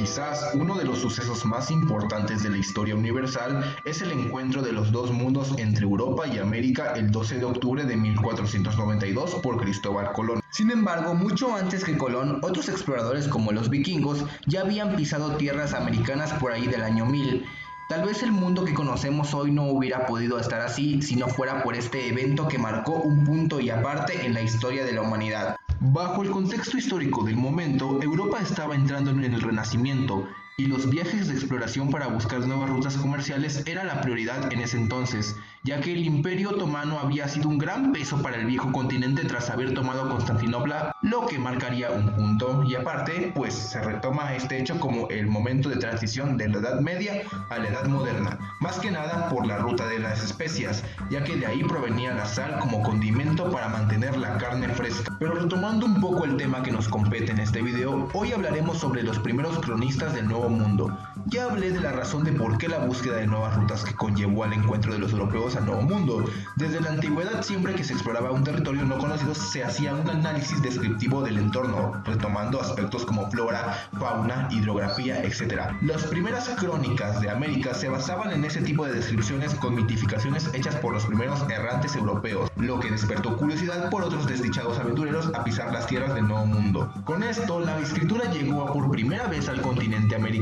Quizás uno de los sucesos más importantes de la historia universal es el encuentro de los dos mundos entre Europa y América el 12 de octubre de 1492 por Cristóbal Colón. Sin embargo, mucho antes que Colón, otros exploradores como los vikingos ya habían pisado tierras americanas por ahí del año 1000. Tal vez el mundo que conocemos hoy no hubiera podido estar así si no fuera por este evento que marcó un punto y aparte en la historia de la humanidad. Bajo el contexto histórico del momento, Europa estaba entrando en el Renacimiento y los viajes de exploración para buscar nuevas rutas comerciales era la prioridad en ese entonces, ya que el Imperio Otomano había sido un gran peso para el viejo continente tras haber tomado Constantinopla, lo que marcaría un punto y aparte, pues se retoma este hecho como el momento de transición de la Edad Media a la Edad Moderna, más que nada por la ruta de las especias, ya que de ahí provenía la sal como condimento para mantener la carne fresca. Pero retomando un poco el tema que nos compete en este video, hoy hablaremos sobre los primeros cronistas del Nuevo Mundo. Ya hablé de la razón de por qué la búsqueda de nuevas rutas que conllevó al encuentro de los europeos al Nuevo Mundo. Desde la antigüedad, siempre que se exploraba un territorio no conocido, se hacía un análisis descriptivo del entorno, retomando aspectos como flora, fauna, hidrografía, etc. Las primeras crónicas de América se basaban en ese tipo de descripciones con mitificaciones hechas por los primeros errantes europeos, lo que despertó curiosidad por otros desdichados aventureros a pisar las tierras del Nuevo Mundo. Con esto, la escritura llegó por primera vez al continente americano.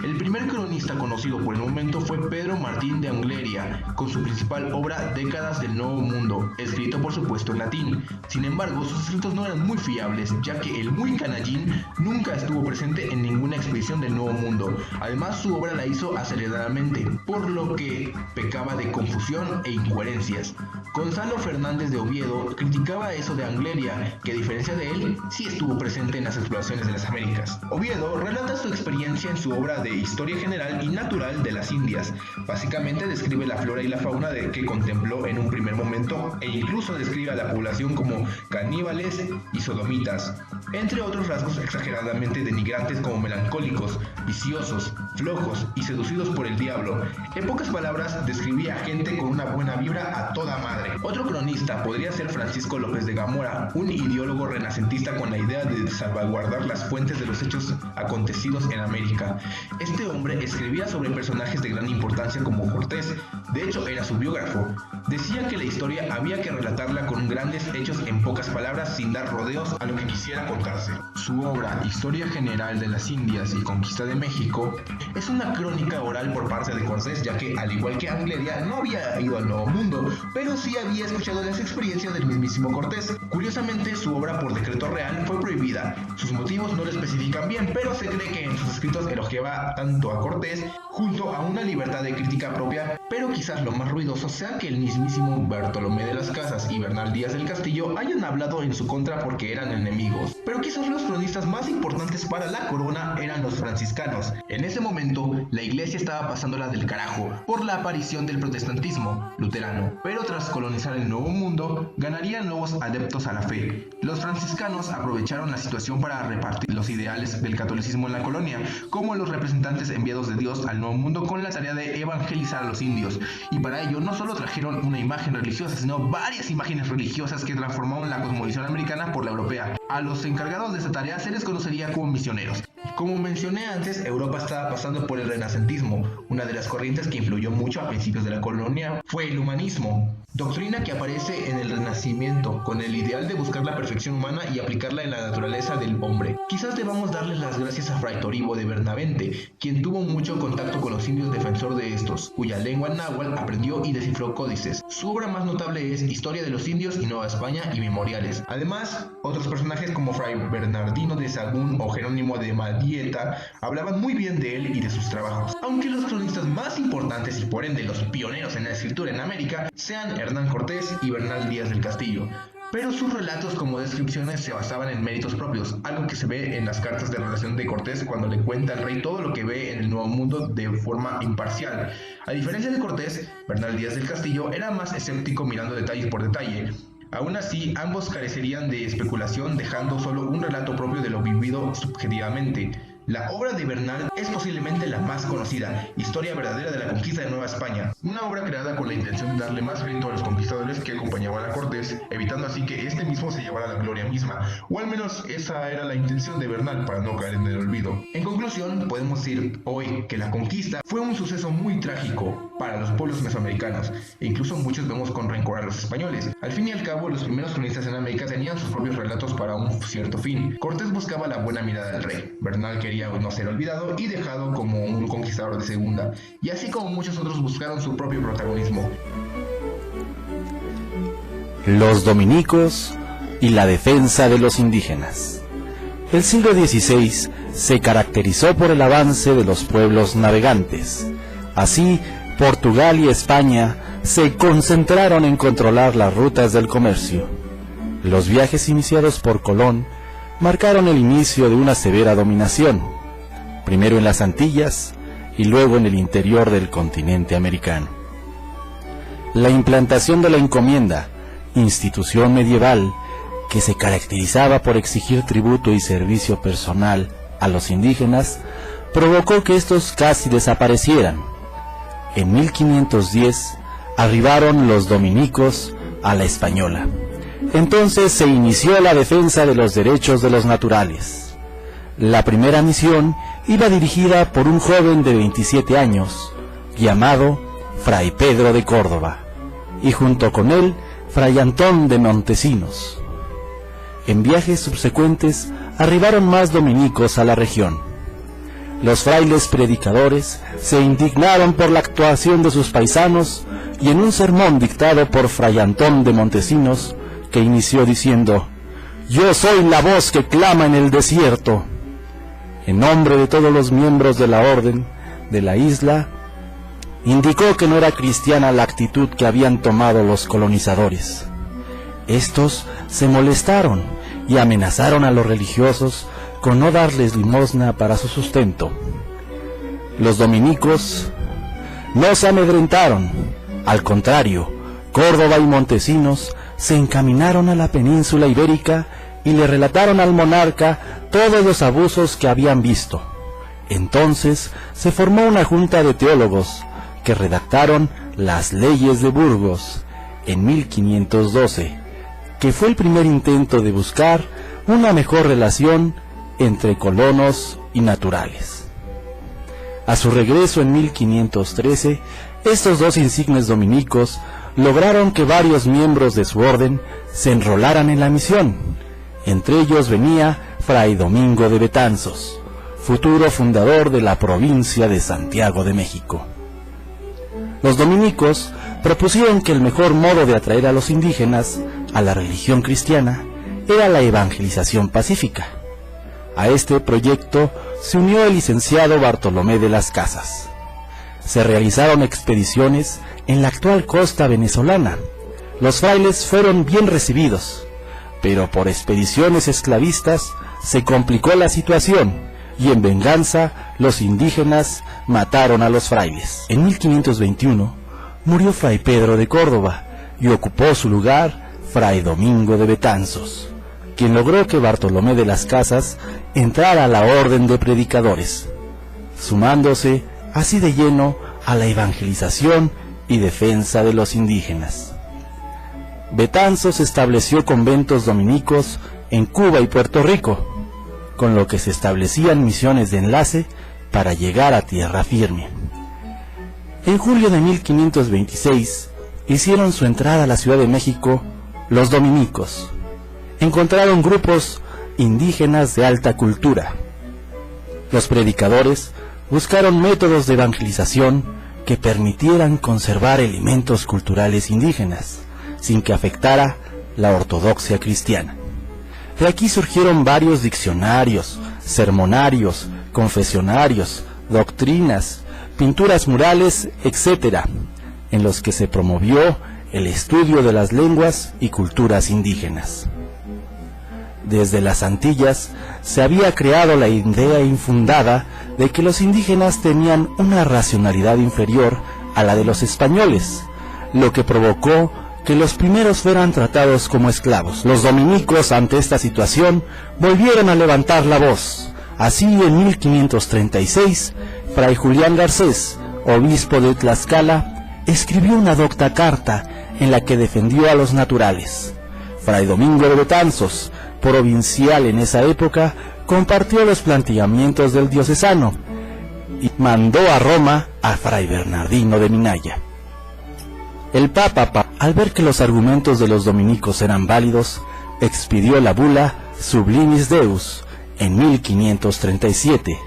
El primer cronista conocido por el momento fue Pedro Martín de Angleria, con su principal obra Décadas del Nuevo Mundo, escrito por supuesto en latín. Sin embargo, sus escritos no eran muy fiables, ya que el muy canallín nunca estuvo presente en ninguna expedición del Nuevo Mundo. Además, su obra la hizo aceleradamente, por lo que pecaba de confusión e incoherencias. Gonzalo Fernández de Oviedo criticaba eso de Angleria, que a diferencia de él, sí estuvo presente en las exploraciones de las Américas. Oviedo relata su experiencia en su obra de Historia General y Natural de las Indias. Básicamente describe la flora y la fauna que contempló en un primer momento e incluso describe a la población como caníbales y sodomitas, entre otros rasgos exageradamente denigrantes como melancólicos, viciosos, flojos y seducidos por el diablo. En pocas palabras, describía a gente con una buena vibra a toda madre. Otro cronista podría ser Francisco López de Gamora, un ideólogo renacentista con la idea de salvaguardar las fuentes de los hechos acontecidos en América. Este hombre escribía sobre personajes de gran importancia como Cortés, de hecho era su biógrafo. Decía que la historia había que relatarla con grandes hechos en pocas palabras sin dar rodeos a lo que quisiera contarse. Su obra Historia General de las Indias y Conquista de México es una crónica oral por parte de Cortés, ya que al igual que Angleria no había ido al Nuevo Mundo, pero sí había escuchado las experiencias del mismísimo Cortés. Curiosamente, su obra por decreto real fue prohibida. Sus motivos no lo especifican bien, pero se cree que en sus escritos elogiaba tanto a Cortés junto a una libertad de crítica propia, pero quizás lo más ruidoso sea que el mismísimo Bartolomé de las Casas y Bernal Díaz del Castillo hayan hablado en su contra porque eran enemigos. Pero quizás los cronistas más importantes para la corona eran los franciscanos. En ese momento, la iglesia estaba pasándola del carajo por la aparición del protestantismo luterano, pero tras colonizar el Nuevo Mundo, ganarían nuevos adeptos a la fe. Los franciscanos aprovecharon la situación para repartir los ideales del catolicismo en la colonia, como los representantes enviados de Dios al Nuevo Mundo con la tarea de evangelizar a los indios, y para ello no solo trajeron una imagen religiosa, sino varias imágenes religiosas que transformaron la cosmovisión americana por la europea. A los encargados de esta tarea se les conocería como misioneros. Como mencioné antes, Europa estaba pasando por el renacentismo. Una de las corrientes que influyó mucho a principios de la colonia fue el humanismo, doctrina que aparece en el Renacimiento, con el ideal de buscar la perfección humana y aplicarla en la naturaleza del hombre. Quizás debamos darles las gracias a Fray Toribo de Bernavente, quien tuvo mucho contacto con los indios, defensor de estos, cuya lengua náhuatl aprendió y descifró códices. Su obra más notable es Historia de los Indios y Nueva España y Memoriales. Además, otros personajes como Fray Bernardino de Sahagún o Jerónimo de Mendieta hablaban muy bien de él y de sus trabajos. Aunque los cronistas más importantes y por ende los pioneros en la escritura en América sean Hernán Cortés y Bernal Díaz del Castillo, pero sus relatos como descripciones se basaban en méritos propios, algo que se ve en las cartas de relación de Cortés cuando le cuenta al rey todo lo que ve en el Nuevo Mundo de forma imparcial. A diferencia de Cortés, Bernal Díaz del Castillo era más escéptico mirando detalle por detalle. Aún así, ambos carecerían de especulación, dejando solo un relato propio de lo vivido subjetivamente. La obra de Bernal es posiblemente la más conocida, Historia verdadera de la conquista de Nueva España, una obra creada con la intención de darle más crédito a los conquistadores que acompañaban a Cortés, evitando así que este mismo se llevara la gloria misma, o al menos esa era la intención de Bernal para no caer en el olvido. En conclusión, podemos decir hoy que la conquista fue un suceso muy trágico para los pueblos mesoamericanos, e incluso muchos vemos con rencor a los españoles. Al fin y al cabo, los primeros cronistas en América tenían sus propios relatos para un cierto fin. Cortés buscaba la buena mirada del rey, Bernal quería no ser olvidado y dejado como un conquistador de segunda, y así como muchos otros buscaron su propio protagonismo. Los dominicos y la defensa de los indígenas. El siglo XVI se caracterizó por el avance de los pueblos navegantes. Así, Portugal y España se concentraron en controlar las rutas del comercio. Los viajes iniciados por Colón marcaron el inicio de una severa dominación, primero en las Antillas y luego en el interior del continente americano. La implantación de la encomienda, institución medieval que se caracterizaba por exigir tributo y servicio personal a los indígenas, provocó que estos casi desaparecieran. En 1510 arribaron los dominicos a la Española. Entonces se inició la defensa de los derechos de los naturales. La primera misión iba dirigida por un joven de 27 años, llamado Fray Pedro de Córdoba, y junto con él, Fray Antón de Montesinos. En viajes subsecuentes arribaron más dominicos a la región. Los frailes predicadores se indignaron por la actuación de sus paisanos y en un sermón dictado por Fray Antón de Montesinos, que inició diciendo: «Yo soy la voz que clama en el desierto», en nombre de todos los miembros de la orden de la isla, indicó que no era cristiana la actitud que habían tomado los colonizadores. Estos se molestaron y amenazaron a los religiosos con no darles limosna para su sustento. Los dominicos no se amedrentaron, al contrario, Córdoba y Montesinos se encaminaron a la península ibérica y le relataron al monarca todos los abusos que habían visto. Entonces se formó una junta de teólogos que redactaron las leyes de Burgos en 1512, que fue el primer intento de buscar una mejor relación entre colonos y naturales. A su regreso en 1513, estos dos insignes dominicos lograron que varios miembros de su orden se enrolaran en la misión. Entre ellos venía Fray Domingo de Betanzos, futuro fundador de la provincia de Santiago de México. Los dominicos propusieron que el mejor modo de atraer a los indígenas a la religión cristiana era la evangelización pacífica. A este proyecto se unió el licenciado Bartolomé de las Casas. Se realizaron expediciones en la actual costa venezolana. Los frailes fueron bien recibidos, pero por expediciones esclavistas se complicó la situación y en venganza los indígenas mataron a los frailes. En 1521 murió Fray Pedro de Córdoba y ocupó su lugar Fray Domingo de Betanzos, quien logró que Bartolomé de las Casas entrara a la orden de predicadores, sumándose así de lleno a la evangelización y defensa de los indígenas. Betanzos estableció conventos dominicos en Cuba y Puerto Rico, con lo que se establecían misiones de enlace para llegar a tierra firme. En julio de 1526 hicieron su entrada a la Ciudad de México los dominicos. Encontraron grupos indígenas de alta cultura. Los predicadores buscaron métodos de evangelización que permitieran conservar elementos culturales indígenas, sin que afectara la ortodoxia cristiana. De aquí surgieron varios diccionarios, sermonarios, confesionarios, doctrinas, pinturas murales, etc., en los que se promovió el estudio de las lenguas y culturas indígenas. Desde las Antillas se había creado la idea infundada de que los indígenas tenían una racionalidad inferior a la de los españoles, lo que provocó que los primeros fueran tratados como esclavos. Los dominicos, ante esta situación, volvieron a levantar la voz, Así, en 1536, Fray Julián Garcés, obispo de Tlaxcala, escribió una docta carta en la que defendió a los naturales. Fray Domingo de Betanzos, provincial en esa época, compartió los planteamientos del diocesano y mandó a Roma a Fray Bernardino de Minaya. El Papa, al ver que los argumentos de los dominicos eran válidos, expidió la bula Sublimis Deus en 1537,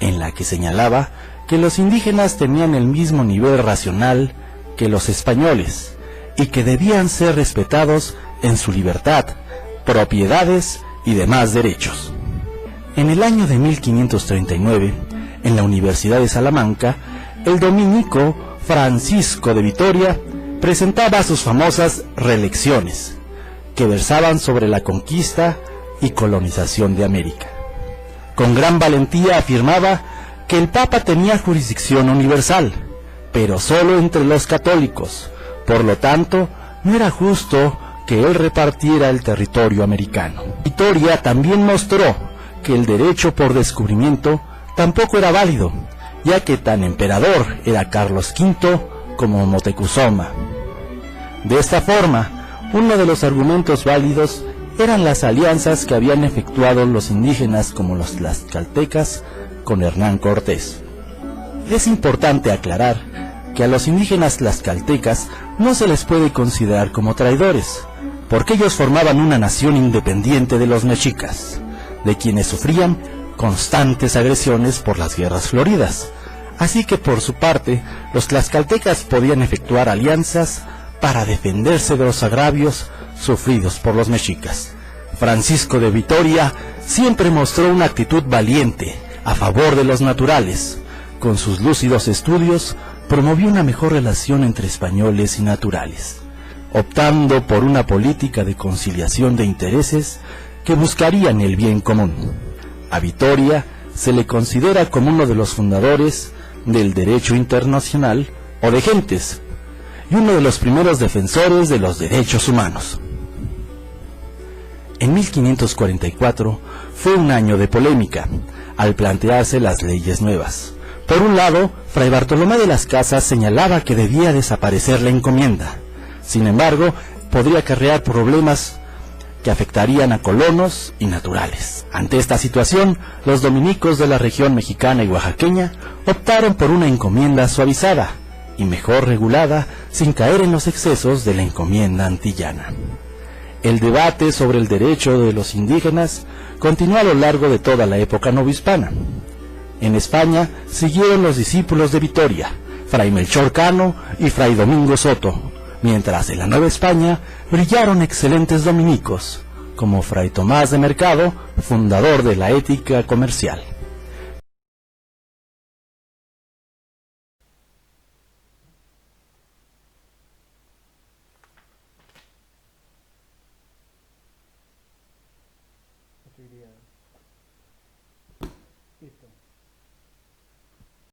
en la que señalaba que los indígenas tenían el mismo nivel racional que los españoles y que debían ser respetados en su libertad, propiedades y demás derechos. En el año de 1539, en la Universidad de Salamanca, el dominico Francisco de Vitoria presentaba sus famosas relecciones, que versaban sobre la conquista y colonización de América. Con gran valentía afirmaba que el Papa tenía jurisdicción universal, pero solo entre los católicos. Por lo tanto, no era justo que él repartiera el territorio americano. Vitoria también mostró que el derecho por descubrimiento tampoco era válido, ya que tan emperador era Carlos V como Moctezuma. De esta forma, uno de los argumentos válidos eran las alianzas que habían efectuado los indígenas como los tlaxcaltecas con Hernán Cortés. Es importante aclarar que a los indígenas tlaxcaltecas no se les puede considerar como traidores, porque ellos formaban una nación independiente de los mexicas, de quienes sufrían constantes agresiones por las guerras floridas. Así que por su parte, los tlaxcaltecas podían efectuar alianzas para defenderse de los agravios sufridos por los mexicas. Francisco de Vitoria siempre mostró una actitud valiente a favor de los naturales. Con sus lúcidos estudios, promovió una mejor relación entre españoles y naturales, optando por una política de conciliación de intereses que buscarían el bien común. A Vitoria se le considera como uno de los fundadores del derecho internacional o de gentes, y uno de los primeros defensores de los derechos humanos. En 1544 fue un año de polémica, al plantearse las leyes nuevas. Por un lado, Fray Bartolomé de las Casas señalaba que debía desaparecer la encomienda. Sin embargo, podría acarrear problemas que afectarían a colonos y naturales. Ante esta situación, los dominicos de la región mexicana y oaxaqueña optaron por una encomienda suavizada y mejor regulada, sin caer en los excesos de la encomienda antillana. El debate sobre el derecho de los indígenas continuó a lo largo de toda la época novohispana. En España siguieron los discípulos de Vitoria, Fray Melchor Cano y Fray Domingo Soto, mientras en la Nueva España brillaron excelentes dominicos, como Fray Tomás de Mercado, fundador de la ética comercial.